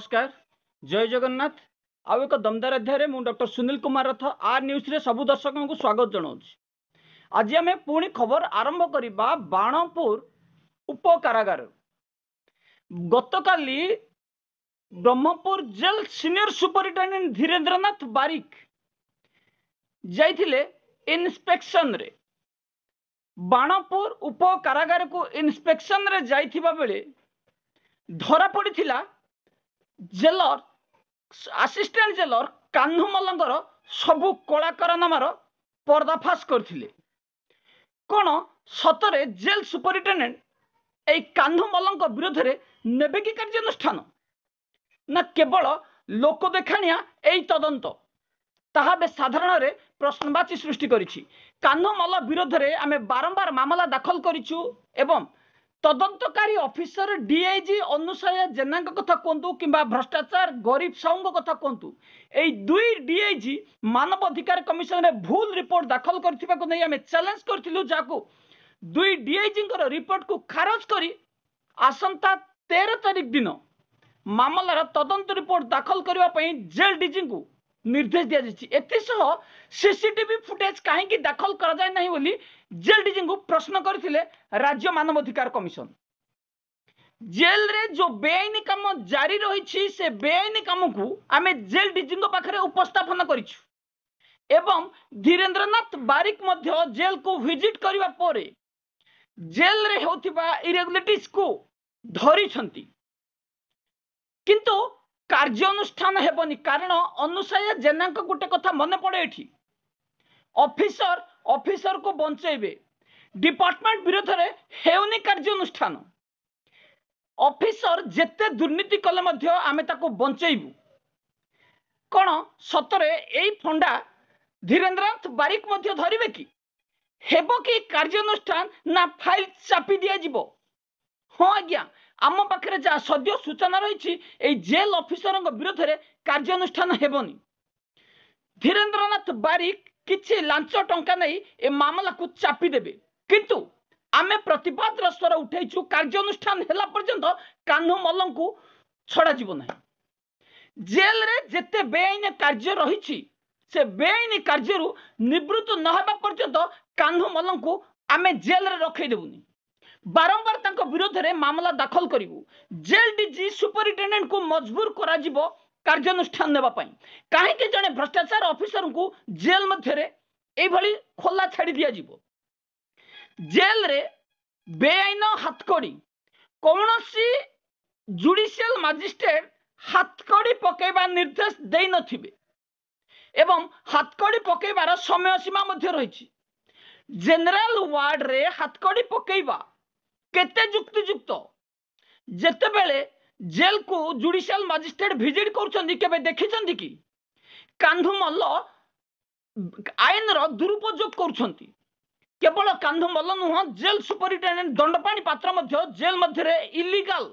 नमस्कार जय जगन्नाथ आउ एक दमदार अध्याय मु डॉक्टर सुनील कुमार रथ आर न्यूज रे सबु दर्शकों को स्वागत जनाऊँ। आज आम पुणी खबर आरंभ करवा बाणपुर उप कारागार। गतकाली Brahmapur jail senior superintendent Dhirendranath Barik जाइथिले इन्स्पेक्शन रे। बाणपुर उप कारागार को इन्स्पेक्शन रे जाइथिबा बेले धरा पड़िथिला जेलर असिस्टेंट जेलर कान्हुमलंगर सबु कलाकार नामार पर्दाफाश करथिले। कौन सतरे जेल सुपरिटेडेंट ए कान्हुमलंग विरोध में नेबे कि कार्यानुष्ठान ना केवल लोक देखाणिया ए तदंत ताहा बे साधारण रे प्रश्नवाची सृष्टि करिछि। कान्हुमल विरोध में आमे बारंबार मामला दाखल करिछु एवं तदंतकारी ऑफिसर डीआईजी अनुसया जेना कथा कहतु कि भ्रष्टाचार गरीब साहू कथा कहतु यही दुई डीआईजी मानव अधिकार कमिशन में भूल रिपोर्ट दाखल करने आम चैलेंज करूँ जहाँ दुई डीआईजी रिपोर्ट को खारज कर आसंता 13 तारिख दिन मामलार तदंत रिपोर्ट दाखल करने जेल डीजी को निर्देश दि जाइए। एसह सीसीटीवी फुटेज कहीं दाखल कराए ना बोली जेल डीजी को प्रश्न करथिले राज्य मानवाधिकार कमिशन। जेल रे जो बेआईनी काम जारी रही से बेआईनी काम को आमे जेल डीजी पाखे उपस्थापन करिछु एवं धीरेन्द्रनाथ बारिक मध्य जेल को विजिट करबा परे जेल रे होथिबा इरेगुलेरिटीज को धरी छंती किंतु कार्यानुष्ठान हेबनी। कारण अनुसया जेना गोटे कथा मन पड़े एठी ऑफिसर को बंचेबे डिपार्टमेंट विरोध में हेउनी कार्यानुष्ठान। ऑफिसर जेते दुर्नीति कले मध्य आमे ताको बंचेबू। कौन सतरे एई फंडा धीरेन्द्रनाथ बारिक मध्य धरिबे कि हेबो कि कार्यानुष्ठान ना फाइल चापी दिया जिवो। हाँ आज्ञा आम पाखे जहाँ सद्य सूचना रही जेल ऑफिसर विरोध में कार्यानुष्ठान हेबनी। धीरेन्द्रनाथ बारिक किछि लांच टंका नहीं ए मामला को चापी देबे किंतु आमे प्रतिवाद स्वर उठेचु कार्यानुष्ठान हेला पर्यंत कान्हुमल्ल को छड़ा जीव ना। जेल रे जेते बेआईन कार्य रही से बेआईन कार्य निवृत्त न होगा पर्यंत कान्हुमल्ल को आमे जेल रे रखै देबुनी। बारंबार तांको विरोध में मामला दाखल करिवु। जेल डीजी सुपरिटेडेंट को मजबूर करा जिवो कार्यानुष्ठान नेबा पई। काहे जने भ्रष्टाचार ऑफिसर को जेल मध्य ए भली खोला छाड़ी दिया जिवो। जेल रे बेआईन हाथकड़ी कौनसी जुडिशियल मजिस्ट्रेट हाथकड़ी पकेबा निर्देश दे नथिबे एवं हाथकड़ी पकेबार समय सीमा मध्य रही। जनरल वार्ड रे हाथकड़ी पकेबा केते युक्तियुक्त जेतेबेले जेल को जुडिशियल मजिस्ट्रेट विजिट करुछंती केबे देखिछंती कि कान्हुमल्ल आईन रो दुरुपयोग करुछंती। केवल कान्हुमल्ल नुह जेल सुपरिटेडेंट दंडपाणी पात्र मध्य जेल मध्य इलीगल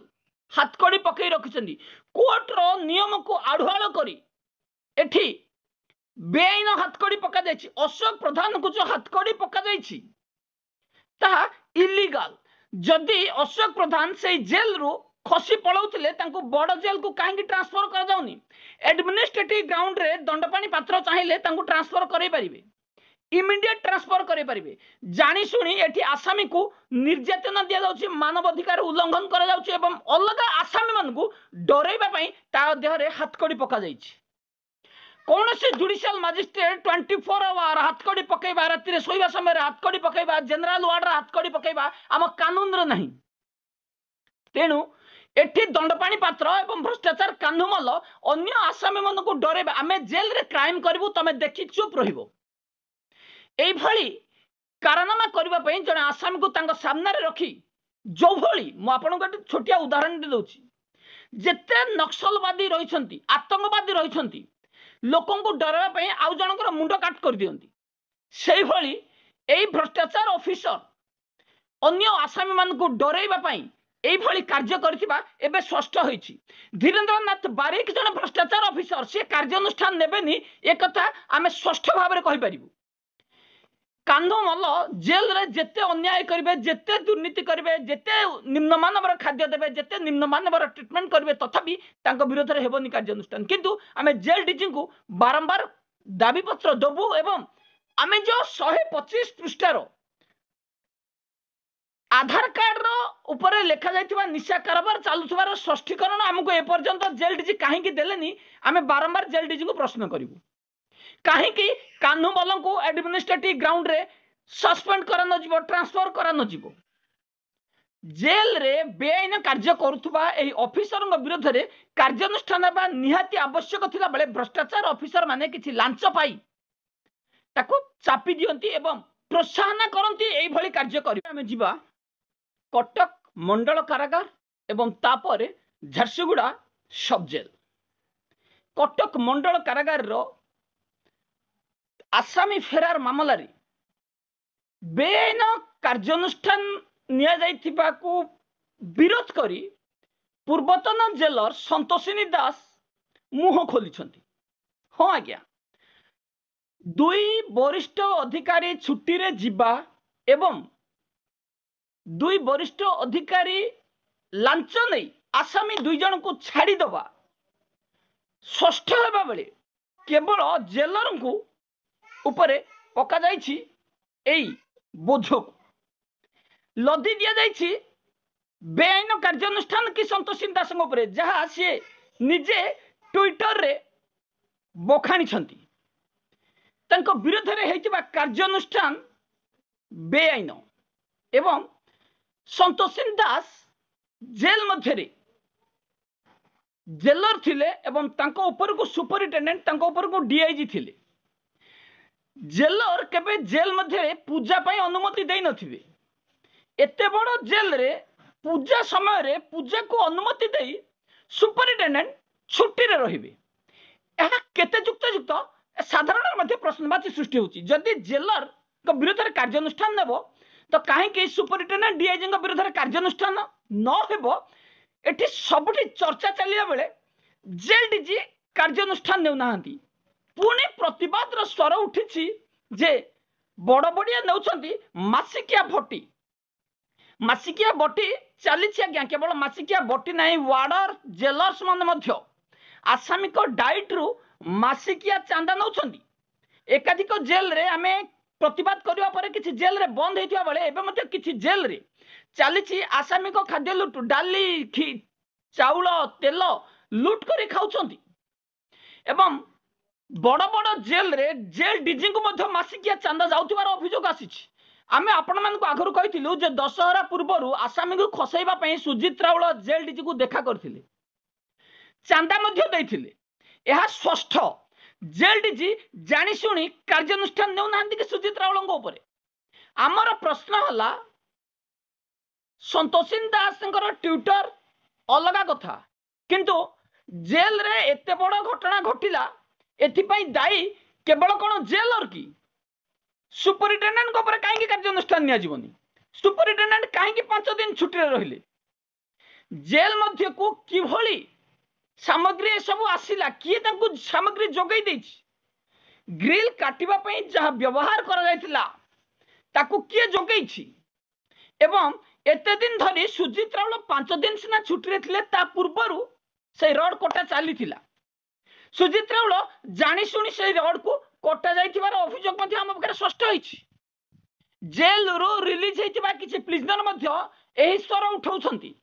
हाथकड़ी पकई रखिछंती। कोर्ट रो नियम को आढ़ुआल करी एठी बेआईन हाथकड़ी पका जाइछि। अशोक प्रधान को जो हाथकड़ी पका जाइछि ताहा इलीगल। जदि अशोक प्रधान से जेल रो खसी पलाउथिले तांको बड़ जेल को कहीं ट्रांसफर कर जाउनी। एडमिनिस्ट्रेटिव ग्राउंड रे दंडपाणी पात्र चाहिए तांको ट्रांसफर करे परिबे इमीडिएट ट्रांसफर करे परिबे। जानी सुनी एठी आसामी को निर्यातना दिया जाउछि मानव अधिकार उल्लंघन करा जाउछि एवं अलग आसामी मन को डराइबा पई ता देह रे हाथकड़ी पका जाइछि। कौन से जुडिशियल मजिस्ट्रेट 24 आवर हाथकड़ी पकेबा राति शोवा समय हाथकड़ी पकेबा जनरल वार्ड हाथकड़ी पकेबा आम कानून रे नहीं। तेणु एठी दंडपाणी पात्र एवं भ्रष्टाचार कान्हुमल्ल अन्य आसामी मन को डरेबा आमे जेल रे क्राइम करिवु तमे देखि चुप रहिबो एई भली कारनामा करबा पई जने आसामी को तांको सामने रे रखी जो भली मु आपन को छोटिया उदाहरण दे दोछि। जेते नक्सलवादी रहिछंती आतंकवादी रहिछंती लोकों को डरावा पई आउ जनकर मुंड काट कर दियंती सेही भली एई भ्रष्टाचार ऑफिसर अन्य आसामी मान को डराइबा पई एई भली कार्य करथिबा एबे स्पष्ट होईछि। धीरेन्द्रनाथ बारिक जन भ्रष्टाचार ऑफिसर से कार्यानुष्ठान नेबेनी ए कथा आमे स्पष्ट भाव में कहि परिबु। कांधमल जेल रे जेते अन्याय करेंगे जेते दुर्नीति करेंगे जेते निम्नमानवर खाद्य देवे जेते निम्नमानवर ट्रिटमेंट करेंगे तथापि विरोध में हेबनी कार्यानुष्ठान किंतु आम जेल डीजी को बारंबार दाबीपत्र दबू एवं आम जो 125 पृष्ठार आधार कार्ड रो ऊपर लेखा जाइथिबा निशा कारबार चालुथबार स्पष्टीकरण आमको एपर्यंत जेल डीजी कहीं देलेनी आम बारंबार जेल डीजी को प्रश्न करूँ कहीं कान्हुमल को एडमिनिस्ट्रेटिव ग्राउंड रे सस्पेंड करा न जीवो ट्रांसफर करा न जीवो जेल रे बेआईन कार्य करुथबा एही ऑफिसर विरोध रे कार्यानुष्ठान बा निहाती आवश्यक थिला बेले भ्रष्टाचार ऑफिसर माने किछि लांच पाई ताको चापी दियंती एवं प्रोत्साहन करंती एही भली कार्य करि आमे जीवा कटक मंडल कारागार एवं तापरे झारसुगुड़ा सब जेल कटक मंडल कारागार रो आसामी फेरार मामला रे बेआईन कार्यानुष्ठान निया जाइथिबा को विरोध करी पूर्वतन जेलर संतोषिनी दास मुह खोली हाँ आज्ञा दुई वरिष्ठ अधिकारी छुट्टी रे जिबा एवं दुई वरिष्ठ अधिकारी लांच नहीं आसामी दुई जन को छाड़ी दबा षष्ठ हेबा बेले केवल जेलर को उपरे पका जाइछि एई बोझ को लदी दिया जाइछि बेआईन कार्यानुष्ठान की संतोषिनी दास उपरे जहाँ सी निजे ट्विटर रे बखाणी छंती तांको विरोध रे हेतिबा कार्यानुष्ठान बेआईन एवं संतोषिनी दास जेल मध्य जेलर थिले एवं तांको ऊपर को सुपरिटेंडेंट तांको ऊपर को डीआईजी थिले जेलर केबे जेल मध्य पूजा पाई अनुमति देई नथिबे एते बड़ जेल रे पूजा समय रे पूजा को अनुमति देई सुपरिटेंडेंट छुट्टी रे रहिबे एहा केते युक्त साधारण मध्य प्रश्नवाची सृष्टि होची जदि जेलर को विरोध रे कार्यानुष्ठान नेबो तो कहीं सुपरिटेंडेंट डीआईजी विरोध में कार्यानुष्ठान न हेबो एठी सबुठी चर्चा चलिया बेले जेल डीजी कार्यानुष्ठान नेउ नाहंती पुणी प्रतिवाद स्वर उठी जे बड़ बड़िया नौछंती मासिकिया बटी चली आज्ञा केवल मासिकिया बटी नहीं वार्डर जेलर्स मन आसामिक डाइट रु मासिकिया चांदा नौछंती एकाधिक जेल रे आमे प्रतिवाद करबा परे किछि जेल रे बंद हेतिबा बेले एबे मते किछि जेल रे चली आसामिक खाद्य लुट डाली चाउल तेल लुट करी खाउछंती एवं बड़ बड़ जेल रे जेल डीजी को मध्य मासिकिया चांदा जाउथिबार अभियोग आसीछि आमे आपण मानकु आगरु कहिथिलु जे दशहरा पूर्वरु आसामी को खसैबा पई सुजित राउल जेल डीजी को देखा करथिले चांदा मध्य दैथिले एहा स्पष्ट जेल डीजी जानी शुणी कार्यानुष्ठान नेउ नाहंती कि सुजित राउल ऊपर आमर प्रश्न हला संतोषिनी दास ट्विटर अलग कथा किंतु जेल रे एते बड़ घटना घटिला एथिपाई दायी केवल कौन जेलर की सुपरिटेंडेंट कहीं कार्यानुष्ठान नियाजिबनी सुपरिटेंडेंट कहीं 5 दिन छुट्टी रहिले जेल मध्य को किभली सामग्री सब आसिला किए तांको सामग्री जोगई देछि ग्रिल काटिबा पई जहाँ व्यवहार करा जायतिला ताकू किए जोगई छी एवं एते दिन धरी सुजित राउल 5 दिन सिना छुट्टी रे ता पूर्वरु से रड कोटा चली सुजित राउल जानी शुणी से रड को कोटा जाइथिबार अभियोग मध्य हम पाखरे स्पष्ट होइछि जेल रो रिलीज हेतिबा किछि प्रिजनर मध्य एही स्वर उठाउछंती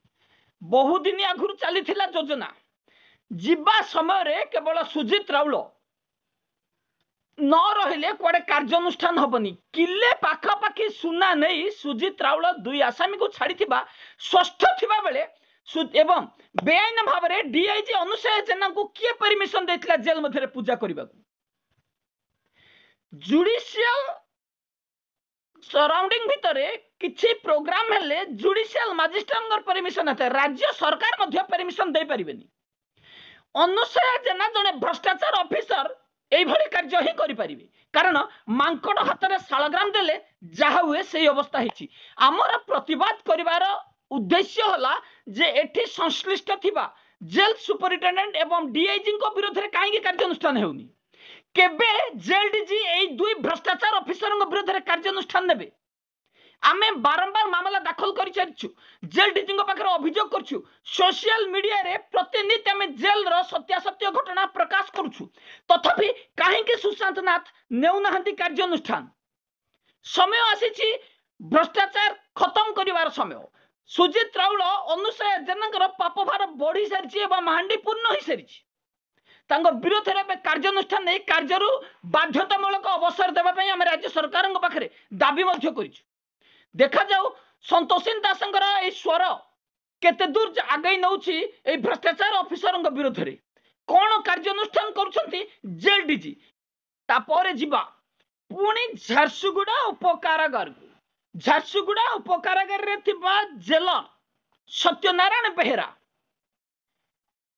बहु दिन आगुरु चलीथिला योजना जीवा समय रे केवल सुजित राउल न रहिले कुआडे कार्यानुष्ठान हबनी किले पाखापाखि सुना नहीं सुजित राउल 2 आसामी को छाड़ीथिबा स्वस्थ थिबा बेले एवं बेआईन भाव में डीआईजी अनुसय जेना को किए परमिशन देथिला जेल मध्य पूजा करने जुडिशियल सराउंडिंग भितर किछि प्रोग्राम हेले जुडिशियल मजिस्ट्रेट परमिशन है राज्य सरकार मध्य परमिशन दे परिबेनी अनुसया जेना जने भ्रष्टाचार ऑफिसर एई भली कार्य ही करि परिबे कारण मांकड़ हाथ में शालग्राम देले जहा हुए से अवस्था हिची आमर प्रतिवाद करिवार उद्देश्य हला जे एठी संश्लिष्ट थिबा जेल सुपरिटेंडेंट एवं डीआईजी को विरोध रे काहे कार्यानुष्ठान हेउनी केबे जेल डीजी ए दुई भ्रष्टाचार ऑफिसर विरोध में कार्यानुष्ठान नेबे आमे बारंबार मामला दाखल कर जेल डीजी पाखे अभियोग कर सोशल मीडिया रे प्रतिनित आम जेल सत्यासत्य घटना प्रकाश करुछु तथापि कहीं सुशांत नाथ नेउना कार्यानुष्ठान समय आसी भ्रष्टाचार खत्म करिवार समय सुजित राउल अनुसया जेना पाप भार बढ़ी सारी महांडी पूर्ण हो सारी विरोध में कार्यानुष्ठान नहीं कार्य बाध्यतामूलक अवसर देवाई आम राज्य सरकार पाखे दाबी कर देखा जाऊ संतोषिन दासंकर ए स्वर केते दूर आगे नौची ए भ्रष्टाचार ऑफिसर विरोध में कौन कार्यानुष्ठान करुछंती जेल डीजी तापर जीवा पुणी झारसुगुड़ा उपकारागार झारसुगुड़ा उपकारागार रे थिबा जेलर सत्यनारायण बेहेरा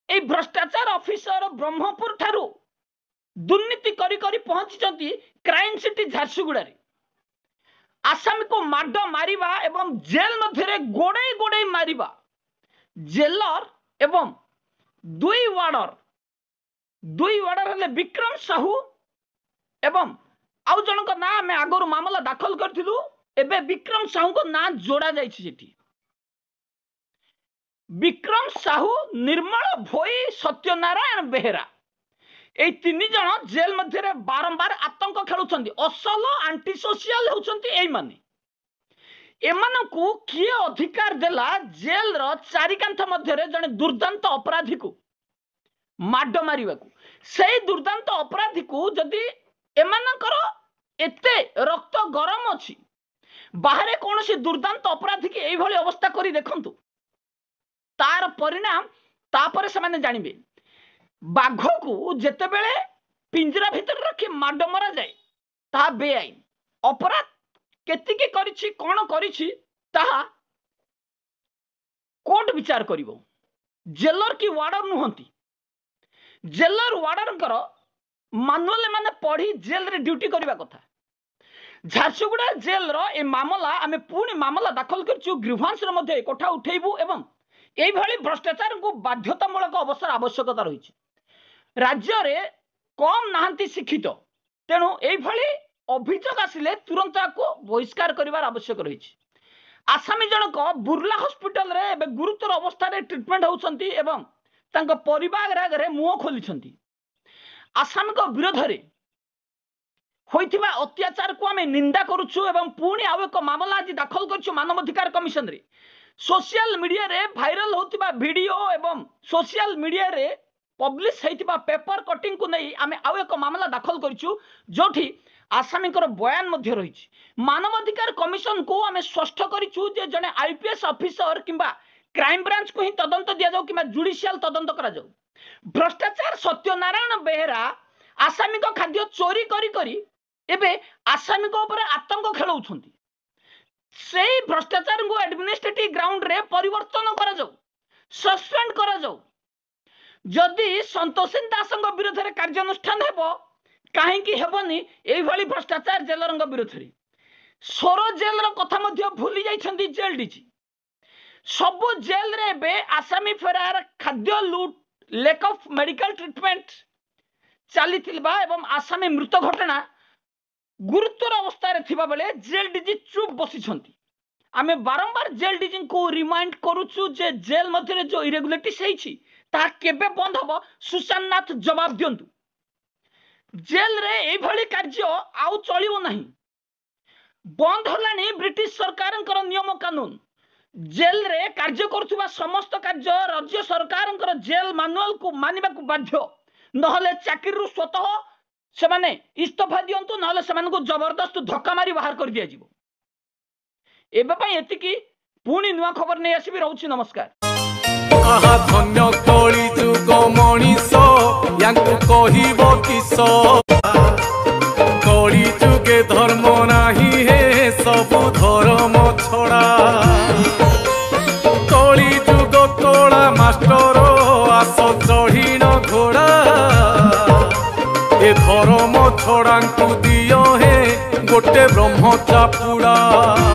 ए भ्रष्टाचार ऑफिसर ब्रह्मपुर ठारू दुर्नीति करी करी पहुंची क्राइम सिटी झारसुगुड़ा रे आसामी को माड मारिबा एवं जेल मध्य गोड़े गोड़े मारिबा जेलर एवं दुई वार्डर हेले विक्रम साहू एवं आउ जनक ना आम आगु मामला दाखल करूँ एबे विक्रम साहू को ना जोड़ा जाइए विक्रम साहू निर्मल भोई सत्यनारायण बेहेरा ए तीन जन जेल मध्य बारंबार आतंक खेलुंट असल आंटी सोशियल होने एमानकु किए अधिकार देला जेल रो चारि कांथ मध्य जने दुर्दांत अपराधी को माड मारिबा को से दुर्दांत अपराधी को जदि एमानकर एते रक्त गरम अछि बाहरे कौन सी दुर्दांत अपराधी की एई भली अवस्था करी देखंतु तार परिणाम तापर से माने जानिबे बाघ को जेते बेले पिंजरा भीतर रखी माड मरा जाए ता बेआईन अपराध केतिकी करिछि कोन करिछि ताहा कोर्ट विचार करिवो जेलर की वार्डर नुहंती जेलर वार्डर कर मानुअल माने पढ़ी जेल रे ड्यूटी करबा कथा झारसुगुड़ा जेल रो ए मामला आमे पुणी मामला दाखल करछु ग्रीवांस रे मध्ये कोठा उठेबू एवं एई भली भ्रष्टाचार को बाध्यतामूलक अवसर आवश्यकता रही राज्य रे कम नाहंती शिक्षित तेणु एई भली अभियोग आसिले तुरंत को बहिष्कार करिवार आवश्यक रही आसामी जनक बुर्ला हॉस्पिटल रे एबे गुरुतर अवस्था रे ट्रीटमेंट होउछंती एवं तांको परिवार आगे मुह खोली आसामी को विरोध में होइथिबा अत्याचार को आमे निंदा करुछु एवं पुणी आउ एक मामला आज दाखल करछु मानवाधिकार कमिशन रे सोशल मीडिया रे भाइराल होतिबा वीडियो एवं सोशल मीडिया रे पब्लिश होइथिबा पेपर कटिंग को नहीं आमे आउ एक मामला दाखल करछु जोठी आसामी बयान मध्य रही मानवाधिकार कमिशन को आमे स्पष्ट करिछु जे जने आईपीएस ऑफिसर किंबा क्राइम ब्रांच को ही तदंत दिया जाऊ कि जुडिशियल तदंत करा जाऊ भ्रष्टाचार सत्यनारायण बेहेरा आसामी को खाद्य चोरी करी करी एबे आसामी को ऊपर आतंक खेलौछंती से भ्रष्टाचार को एडमिनिस्ट्रेटिव ग्राउंड रे परिवर्तन करा जाऊ सस्पेंड करा जाऊ जदि संतोषिन दासंग विरोध रे कार्यानुष्ठान हेबो काहेकि हेबनी एई भली भ्रष्टाचार जेलरंग विरोध रे सोरो जेल रो कथा मध्य भूली जाइछंती जेल डीजी सबु जेल रे बे आसामी फेरार खाद्य लूट लेक ऑफ मेडिकल ट्रीटमेंट चली एवं आसामी मृत घटना गुरुतर अवस्था रे थिबा बेले जेल डीजी चुप बसी आमे बारंबार जेल डीजी को रिमाइंड करूछु जे जेल मध्य जो इरेगुलेरिटीज हेछि ता केबे बंद हबो सुशांत नाथ जवाब दियंतु जेल रे एई भली कार्य आउ चलिबो नाही बंद हलानी ब्रिटिश सरकारंकर नियम कानून जेल रे कार्य करुवा समस्त कार्य राज्य सरकार जेल मानुअल को मानिबा को बाध्य नहले चाकरी रु स्वतः से माने इस्तीफा दियंतु नहले से मानको जबरदस्त धक्का मारी बाहर कर दिया जिवो एबे पई एतिकी पुणी नुआ खबर नै आसीबी रहउछि नमस्कार आहा धन्य कली जुग मनीष यांकु कहिबो किसो कली जुगे धर्म नाही हे सब धर्म छोड़ा कली जुग तोड़ा मास्टर आस चढ़ीन घोड़ा ए धर्म छोड़ा दियो हे गोटे ब्रह्म चापुड़ा।